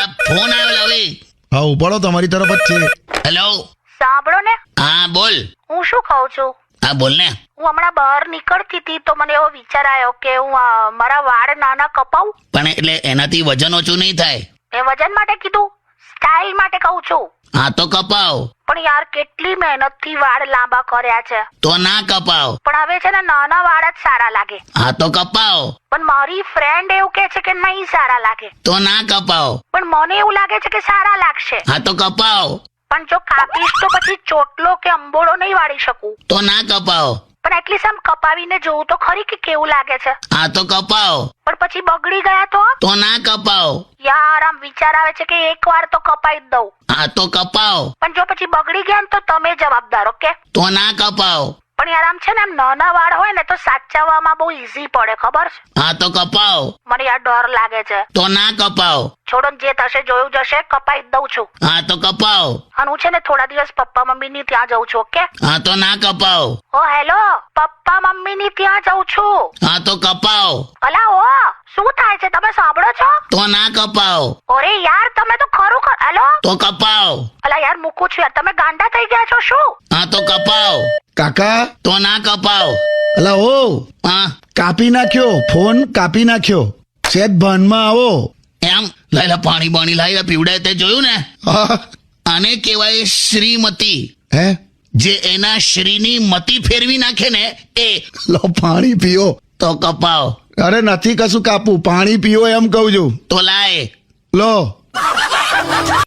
અલા ફોન આવ્યો લવી. હા ઉપાડો, તમારી તરફ જ છે. હેલો. સાંભળો ને, હા બોલ. હું શું કહું છું, હા બોલ ને. હું હમણાં બહાર નીકળતી હતી તો મને એવો વિચાર આવ્યો કે હું મારા વાળ નાના કપાવું. પણ એટલે એનાથી વજન ઓછું નહીં થાય. મેં વજન માટે કીધું, સ્ટાઇલ માટે કહું છું. હા તો કપાવ. પણ યાર કેટલી મહેનત થી વાળ લાંબા કર્યા છે, તો ના કપાવ. પણ હવે છે ને નાના વાળ જ સારા લાગે. હા તો કપાવ. પણ મારી ફ્રેન્ડ એવું કે છે કે નહીં સારા લાગે. તો ના કપાવ. પણ મને એવું લાગે છે કે સારા લાગશે. હા તો કપાવ. પણ જો કાપીશ તો પછી ચોટલો કે અંબોળો નહીં વાળી શકું. તો ના કપાવ. પણ એટલીસ્ટ આમ કપાવીને જોવું તો ખરી કે કેવું લાગે છે. હા તો કપાવ. પણ પછી બગડી ગયા તો ના કપાવ. યાર આમ વિચાર આવે છે કે એક વાર તો કપાઈ જ દઉં. હા તો કપાવ. પણ જો પછી બગડી ગયા ને તો તમે જવાબદાર. ઓકે. તો ના કપાવ. પણ યાર આમ છે ને આમ નાના વાળ હોય ને તો સાચવવામાં બહુ ઈઝી પડે, ખબર છે? હા તો કપાવ. મને યાર ડર લાગે છે. તો ના કપાવ. છોડો ને, જે થશે જોયું જશે. કપાઈ જ દઉં છું. હા તો કપાવ. અને હું છે ને થોડા દિવસ પપ્પા મમ્મી ની ત્યાં જઉં છું. ઓકે. હા તો ના કપાવ. ઓ હેલો, પપ્પા મમ્મી ની ત્યાં જઉં છું. હા તો કપાવ. અલા ઓ, શું થાય છે? તમે સાંભળો છો? તો ના કપાવ. અરે યાર તમે તો ખરું હેલો. તો કપાવ. અલા યાર મૂકું છું યાર, તમે ગાંડા થઈ ગયા છો શું? હા તો કપાવ. કાકા, તો ના કપાવ. અલા ઓ, હા કાપી નાખ્યો ફોન, કાપી નાખ્યો. સેજ ભાનમાં આવો. એમ લાયલા પાણી બાણી લાવી પીવડાય તે જોયું ને. હા. આને કહેવાય શ્રીમતી. હે? જે એના શ્રીની મતી ફેરવી નાખે ને એ. લો પાણી પીઓ. તો કપાવ. અરે નથી કશું કાપવું, પાણી પીઓ એમ કહું છું. તો લાય. લો.